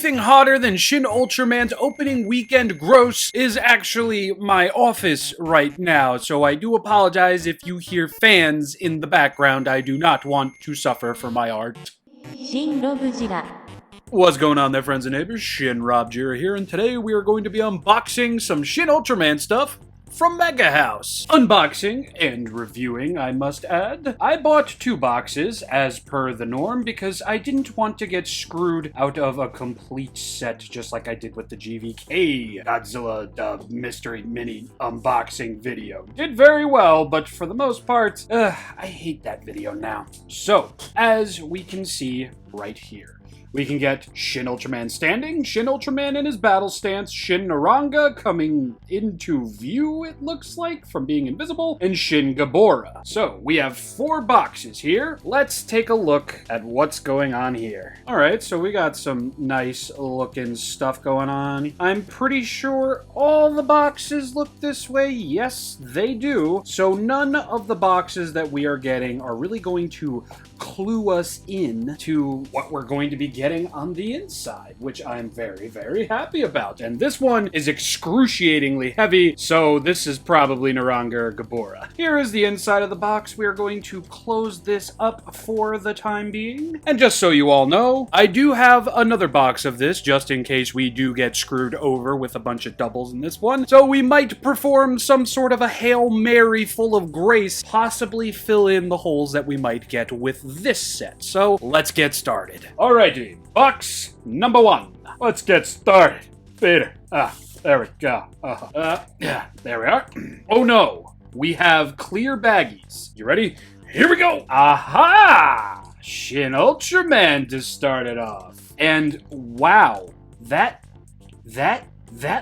thing hotter than Shin Ultraman's opening weekend gross is actually my office right now, so I do apologize if you hear fans in the background. I do not want to suffer for my art. ShinRobjira. What's going on there, friends and neighbors? ShinRobjira here, and today we are going to be unboxing some Shin Ultraman stuff from MegaHouse. Unboxing and reviewing, I must add. I bought 2 boxes, as per the norm, because I didn't want to get screwed out of a complete set, just like I did with the GVK Godzilla Mystery Mini unboxing video. Did very well, but for the most part, I hate that video now. So, as we can see right here, we can get Shin Ultraman standing, Shin Ultraman in his battle stance, Shin Naronga coming into view, it looks like, from being invisible, and Shin Gabora. So, we have 4 boxes here. Let's take a look at what's going on here. Alright, so we got some nice looking stuff going on. I'm pretty sure all the boxes look this way. Yes, they do. So none of the boxes that we are getting are really going to clue us in to what we're going to be getting on the inside, which I'm very, very happy about. And this one is excruciatingly heavy, so this is probably Naronga or Gabora. Here is the inside of the box. We are going to close this up for the time being. And just so you all know, I do have another box of this, just in case we do get screwed over with a bunch of doubles in this one. So we might perform some sort of a Hail Mary full of grace, possibly fill in the holes that we might get with this set. So let's get started. Alrighty, box number 1. Let's get started. There we go. Yeah, there we are. Oh no, we have clear baggies. You ready? Here we go. Aha! Shin Ultraman to start it off. And wow, that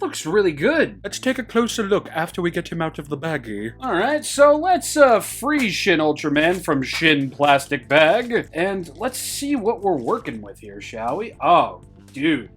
looks really good. Let's take a closer look after we get him out of the baggie. Alright, so let's free Shin Ultraman from Shin Plastic Bag. And let's see what we're working with here, shall we? Oh, dude.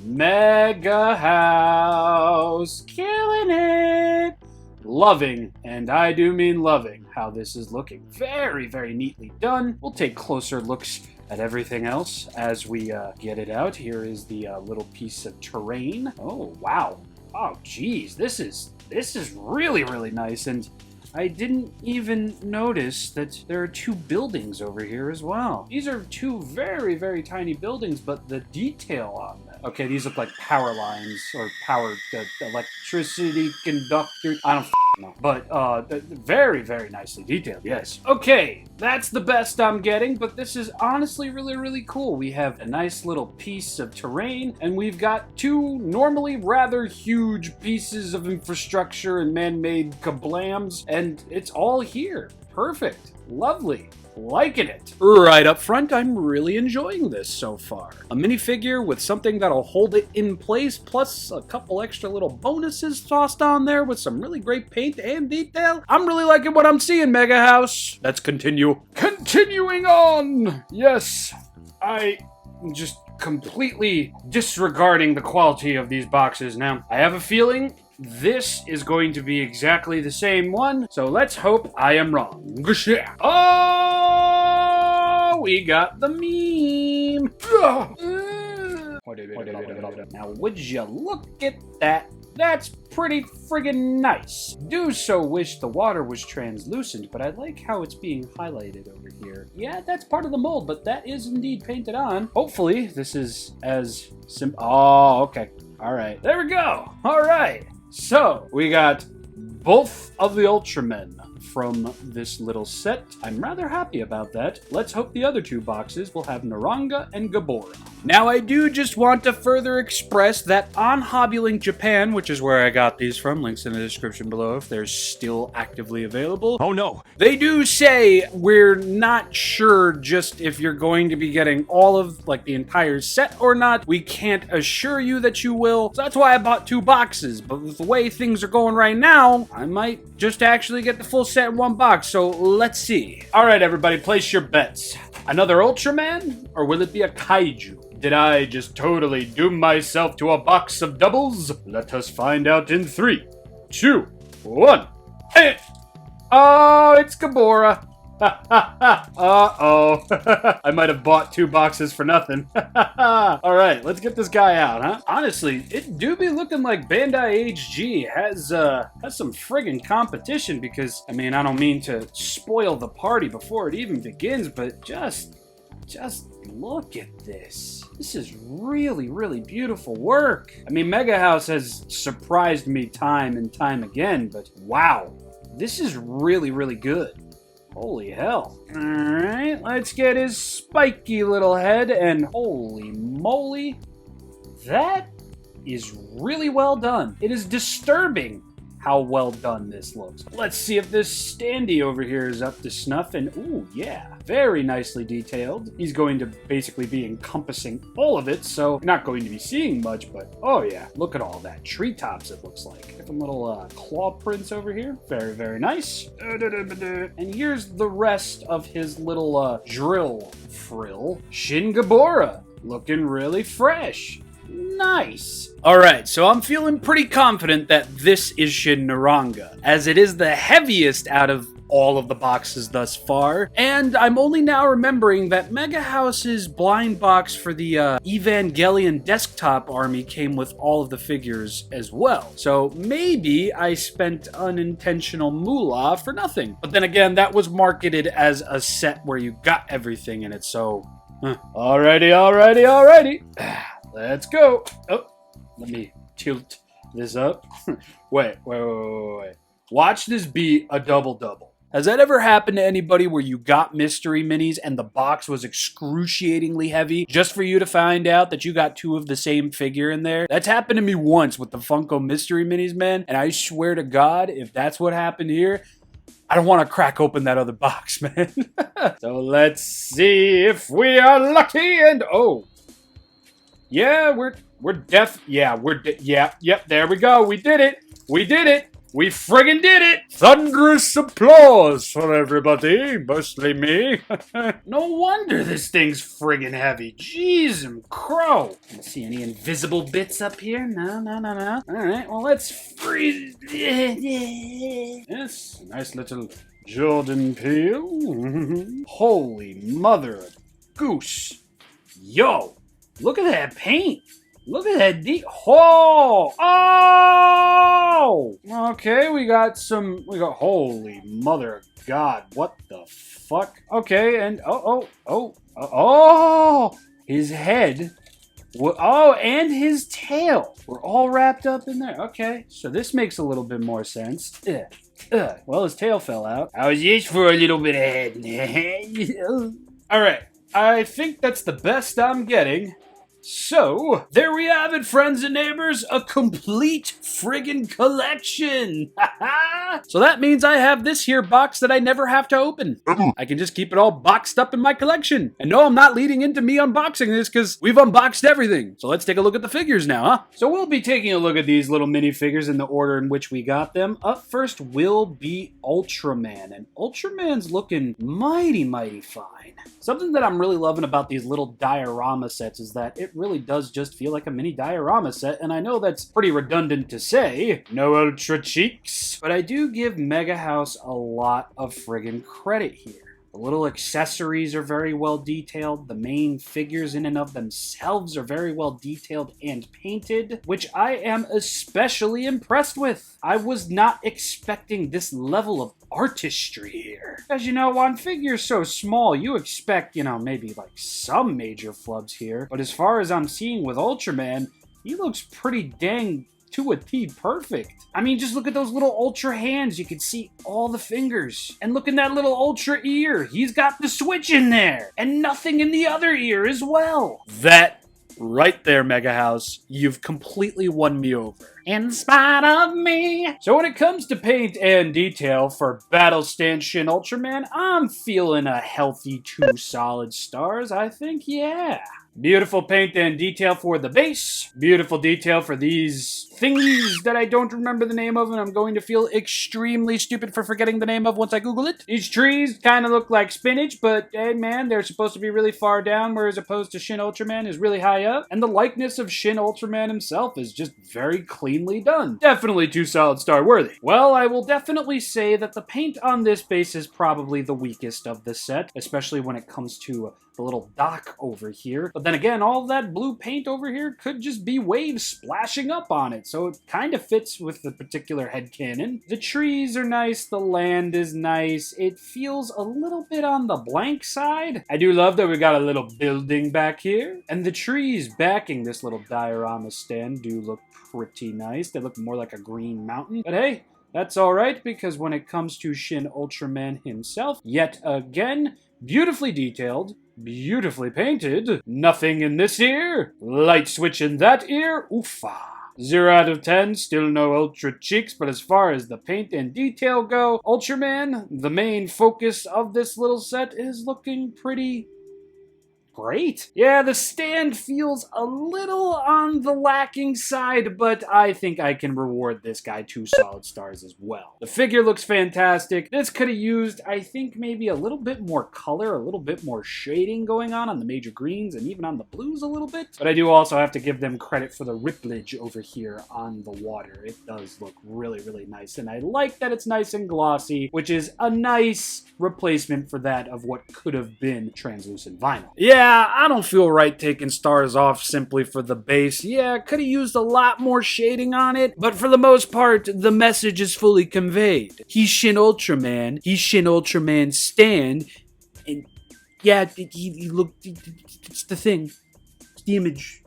MegaHouse. Killing it. Loving, and I do mean loving, how this is looking. Very, very neatly done. We'll take closer looks at everything else as we get it out. Here is the little piece of terrain. Oh, wow. Oh, geez. This is really, really nice. And I didn't even notice that there are 2 buildings over here as well. These are 2 very, very tiny buildings, but the detail on them. Okay, these look like power lines or power electricity conductor. I don't know, but very, very nicely detailed. Yes. Okay, that's the best I'm getting, but this is honestly really, really cool. We have a nice little piece of terrain, and we've got 2 normally rather huge pieces of infrastructure and man-made kablams, and it's all here. Perfect. Lovely. Liking it. Right up front, I'm really enjoying this so far. A minifigure with something that'll hold it in place, plus a couple extra little bonuses tossed on there with some really great paint and detail. I'm really liking what I'm seeing, MegaHouse. Let's continue. Continuing on. Yes, I just completely disregarding the quality of these boxes now. I have a feeling this is going to be exactly the same one, so let's hope I am wrong. Oh, we got the meme. Now, would you look at that? That's pretty friggin' nice. Do so wish the water was translucent, but I like how it's being highlighted over here. Yeah, that's part of the mold, but that is indeed painted on. Hopefully, this is as simple. Oh, okay. All right. There we go. All right. So, we got both of the Ultramen from this little set. I'm rather happy about that. Let's hope the other 2 boxes will have Naronga and Gabora. Now, I do just want to further express that on Hobbylink Japan, which is where I got these from, links in the description below if they're still actively available. Oh no! They do say we're not sure just if you're going to be getting all of, like, the entire set or not. We can't assure you that you will. So that's why I bought 2 boxes. But with the way things are going right now, I might just actually get the full set in 1 box. So let's see. All right, everybody, place your bets. Another Ultraman, or will it be a Kaiju? Did I just totally doom myself to a box of doubles? Let us find out in 3, 2, 1. Hey! Oh, it's Gabora. Uh-oh. I might have bought 2 boxes for nothing. Alright, let's get this guy out, huh? Honestly, it do be looking like Bandai HG has some friggin' competition because, I mean, I don't mean to spoil the party before it even begins, but just look at this. This is really, really beautiful work. I mean, MegaHouse has surprised me time and time again, but wow, this is really, really good. Holy hell. Alright, let's get his spiky little head, and holy moly, that is really well done. It is disturbing how well done this looks. Let's see if this standee over here is up to snuff, and ooh, yeah, very nicely detailed. He's going to basically be encompassing all of it, so you're not going to be seeing much, but oh yeah, look at all that. Treetops, it looks like. Different little claw prints over here. Very, very nice. And here's the rest of his little drill frill. Shin Gabora, looking really fresh. Nice. Alright, so I'm feeling pretty confident that this is Shin Naronga, as it is the heaviest out of all of the boxes thus far, and I'm only now remembering that MegaHouse's blind box for the Evangelion desktop army came with all of the figures as well. So maybe I spent unintentional moolah for nothing. But then again, that was marketed as a set where you got everything in it, so... Alrighty. Let's go. Oh, let me tilt this up. Wait. Watch this be a double-double. Has that ever happened to anybody where you got mystery minis and the box was excruciatingly heavy just for you to find out that you got 2 of the same figure in there? That's happened to me once with the Funko mystery minis, man, and I swear to God, if that's what happened here, I don't want to crack open that other box, man. So let's see if we are lucky, and oh. Yeah, yep, there we go. We did it. We friggin' did it. Thunderous applause for everybody, mostly me. No wonder this thing's friggin' heavy. Jeez and crow. Let's see any invisible bits up here. No. All right, well, let's freeze. Yes, nice little Jordan peel. Holy mother of goose. Yo. Look at that paint. Look at that Oh! Okay, we got, holy mother of God, what the fuck? Okay, and, his head, and his tail were all wrapped up in there. Okay, so this makes a little bit more sense. Well, his tail fell out. I was just for a little bit of head. All right, I think that's the best I'm getting. So, there we have it, friends and neighbors, a complete friggin' collection! So that means I have this here box that I never have to open. I can just keep it all boxed up in my collection. And no, I'm not leading into me unboxing this because we've unboxed everything. So let's take a look at the figures now, huh? So we'll be taking a look at these little minifigures in the order in which we got them. Up first will be Ultraman, and Ultraman's looking mighty fine. Something that I'm really loving about these little diorama sets is that it really does just feel like a mini diorama set, and I know that's pretty redundant to say, no ultra cheeks, but I do give MegaHouse a lot of friggin' credit here. The little accessories are very well detailed, the main figures in and of themselves are very well detailed and painted, which I am especially impressed with. I was not expecting this level of artistry here. As you know, on figures so small, you expect, maybe like some major flubs here, but as far as I'm seeing with Ultraman, he looks pretty dang to a T perfect. I mean, just look at those little Ultra hands. You can see all the fingers. And look at that little Ultra ear. He's got the switch in there. And nothing in the other ear as well. That right there, MegaHouse, you've completely won me over. In spite of me. So when it comes to paint and detail for Battle Stand Shin Ultraman, I'm feeling a healthy 2 solid stars, I think, yeah. Beautiful paint and detail for the base. Beautiful detail for these thingies that I don't remember the name of, and I'm going to feel extremely stupid for forgetting the name of once I Google it. These trees kind of look like spinach, but hey man, they're supposed to be really far down, whereas opposed to Shin Ultraman is really high up. And the likeness of Shin Ultraman himself is just very cleanly done. Definitely 2 solid star worthy. Well, I will definitely say that the paint on this base is probably the weakest of the set, especially when it comes to the little dock over here. But then again, all that blue paint over here could just be waves splashing up on it, so it kind of fits with the particular headcanon. The trees are nice, the land is nice. It feels a little bit on the blank side. I do love that we got a little building back here, and the trees backing this little diorama stand do look pretty nice. They look more like a green mountain, but hey, that's alright, because when it comes to Shin Ultraman himself, yet again, beautifully detailed, beautifully painted. Nothing in this ear. Light switch in that ear. Oofa. 0 out of 10. Still no Ultra cheeks, but as far as the paint and detail go, Ultraman, the main focus of this little set, is looking pretty great. Yeah, the stand feels a little on the lacking side, but I think I can reward this guy 2 solid stars as well. The figure looks fantastic. This could have used, I think, maybe a little bit more color, a little bit more shading going on the major greens and even on the blues a little bit. But I do also have to give them credit for the ripplage over here on the water. It does look really, really nice, and I like that it's nice and glossy, which is a nice replacement for that of what could have been translucent vinyl. Yeah, I don't feel right taking stars off simply for the base. Yeah, could have used a lot more shading on it, but for the most part, the message is fully conveyed. He's Shin Ultraman. He's Shin Ultraman's stand, and yeah, he looked. It's the thing. It's the image.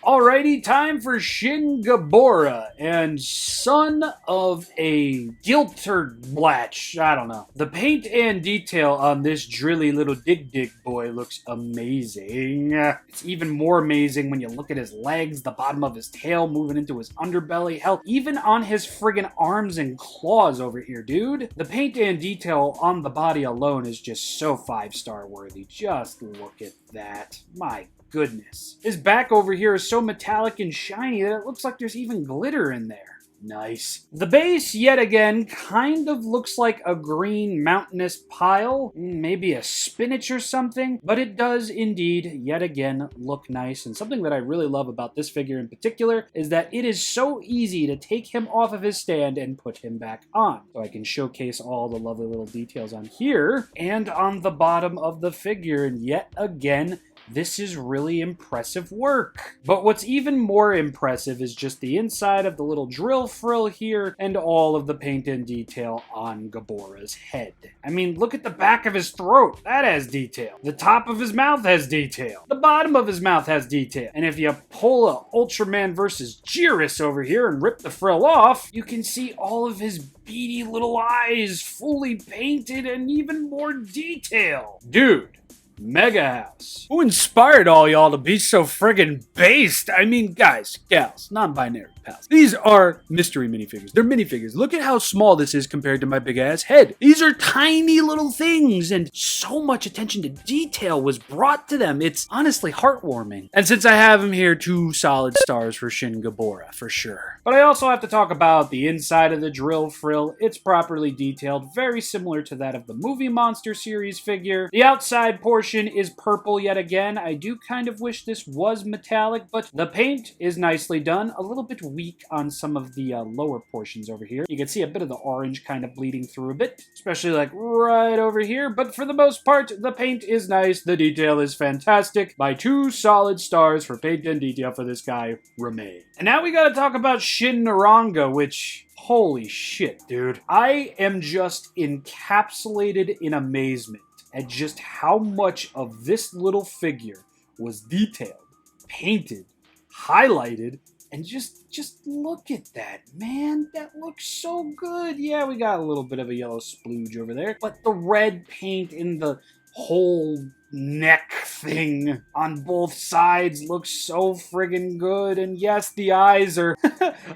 Alrighty, time for Shin Gabora, and son of a Gilterblatch. I don't know. The paint and detail on this drilly little dig boy looks amazing. It's even more amazing when you look at his legs, the bottom of his tail moving into his underbelly. Hell, even on his friggin' arms and claws over here, dude. The paint and detail on the body alone is just so 5-star worthy. Just look at that. My goodness. His back over here is so metallic and shiny that it looks like there's even glitter in there. Nice. The base, yet again, kind of looks like a green mountainous pile, maybe a spinach or something, but it does indeed, yet again, look nice. And something that I really love about this figure in particular is that it is so easy to take him off of his stand and put him back on. So I can showcase all the lovely little details on here and on the bottom of the figure, and yet again, this is really impressive work. But what's even more impressive is just the inside of the little drill frill here and all of the paint and detail on Gabora's head. I mean, look at the back of his throat. That has detail. The top of his mouth has detail. The bottom of his mouth has detail. And if you pull a Ultraman versus Jiris over here and rip the frill off, you can see all of his beady little eyes fully painted and even more detail. Dude. MegaHouse. Who inspired all y'all to be so friggin' based? I mean, guys, gals, non-binary pals. These are mystery minifigures. They're minifigures. Look at how small this is compared to my big-ass head. These are tiny little things, and so much attention to detail was brought to them. It's honestly heartwarming. And since I have him here, 2 solid stars for Shin Gabora, for sure. But I also have to talk about the inside of the drill frill. It's properly detailed, very similar to that of the Movie Monster series figure. The outside portion is purple yet again. I do kind of wish this was metallic, but the paint is nicely done. A little bit weak on some of the lower portions over here. You can see a bit of the orange kind of bleeding through a bit, especially like right over here, but for the most part, the paint is nice. The detail is fantastic. My 2 solid stars for paint and detail for this guy remain. And now we gotta talk about Shin Naronga, which... holy shit, dude. I am just encapsulated in amazement at just how much of this little figure was detailed, painted, highlighted, and just look at that, man. That looks so good. Yeah, we got a little bit of a yellow splooge over there, but the red paint in the whole neck thing on both sides looks so friggin' good. And yes, the eyes are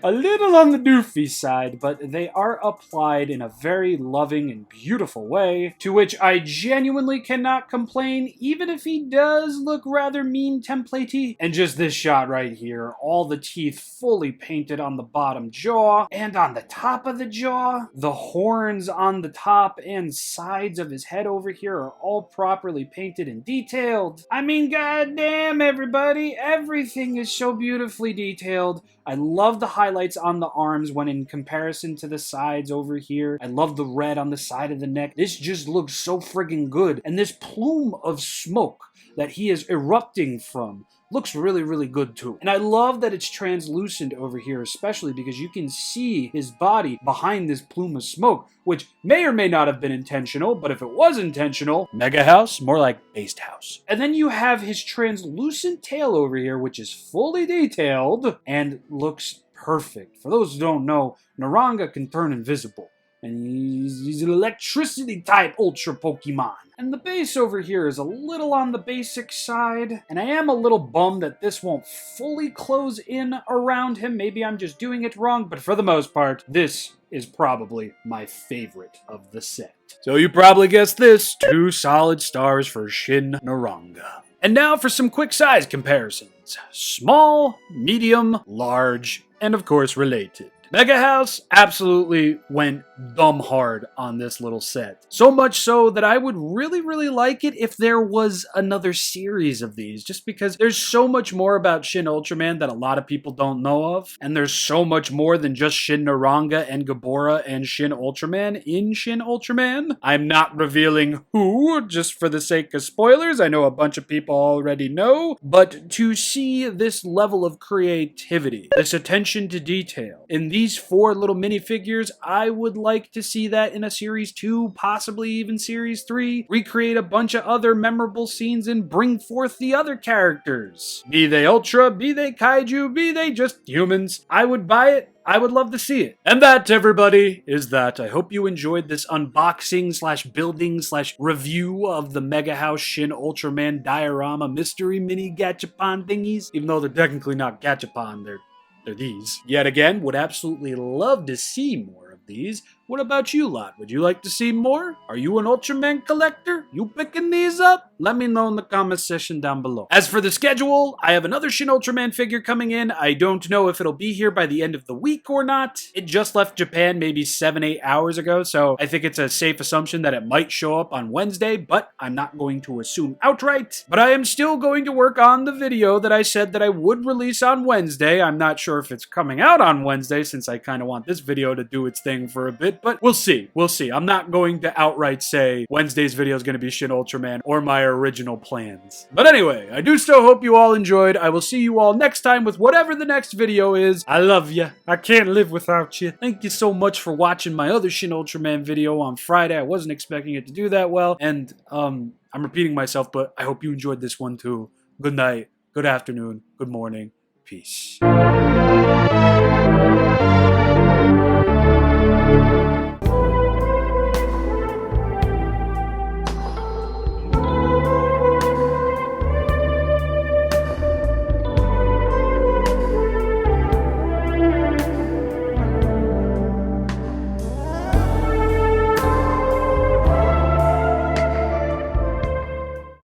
a little on the doofy side, but they are applied in a very loving and beautiful way, to which I genuinely cannot complain, even if he does look rather mean templatey. And just this shot right here, all the teeth fully painted on the bottom jaw and on the top of the jaw. The horns on the top and sides of his head over here are all properly painted and detailed. I mean, goddamn, everybody, everything is so beautifully detailed. I love the highlights on the arms when in comparison to the sides over here. I love the red on the side of the neck. This just looks so friggin' good. And this plume of smoke that he is erupting from looks really, really good too. And I love that it's translucent over here, especially because you can see his body behind this plume of smoke, which may or may not have been intentional, but if it was intentional, MegaHouse, more like Based House. And then you have his translucent tail over here, which is fully detailed and looks perfect. For those who don't know, Naronga can turn invisible. And he's an electricity type Ultra Pokemon. And the base over here is a little on the basic side. And I am a little bummed that this won't fully close in around him. Maybe I'm just doing it wrong. But for the most part, this is probably my favorite of the set. So you probably guessed this. 2 solid stars for Shin Naronga. And now for some quick size comparisons. Small, medium, large, and of course related. MegaHouse absolutely went dumb hard on this little set. So much so that I would really, really like it if there was another series of these, just because there's so much more about Shin Ultraman that a lot of people don't know of, and there's so much more than just Shin Naronga and Gabora and Shin Ultraman in Shin Ultraman. I'm not revealing who, just for the sake of spoilers. I know a bunch of people already know, but to see this level of creativity, this attention to detail in these 4 little minifigures, I would like to see that in a Series 2, possibly even Series 3. Recreate a bunch of other memorable scenes and bring forth the other characters. Be they Ultra, be they Kaiju, be they just humans. I would buy it. I would love to see it. And that, everybody, is that. I hope you enjoyed this unboxing slash building slash review of the MegaHouse Shin Ultraman Diorama mystery mini gachapon thingies. Even though they're technically not gachapon, they're these. Yet again, would absolutely love to see more of these. What about you lot? Would you like to see more? Are you an Ultraman collector? You picking these up? Let me know in the comment section down below. As for the schedule, I have another Shin Ultraman figure coming in. I don't know if it'll be here by the end of the week or not. It just left Japan maybe 7-8 hours ago, so I think it's a safe assumption that it might show up on Wednesday, but I'm not going to assume outright. But I am still going to work on the video that I said that I would release on Wednesday. I'm not sure if it's coming out on Wednesday, since I kind of want this video to do its thing for a bit, but we'll see. We'll see. I'm not going to outright say Wednesday's video is going to be Shin Ultraman or my original plans. But anyway, I do still hope you all enjoyed. I will see you all next time with whatever the next video is. I love you. I can't live without you. Thank you so much for watching my other Shin Ultraman video on Friday. I wasn't expecting it to do that well, and I'm repeating myself, but I hope you enjoyed this one too. Good night, good afternoon, good morning. Peace.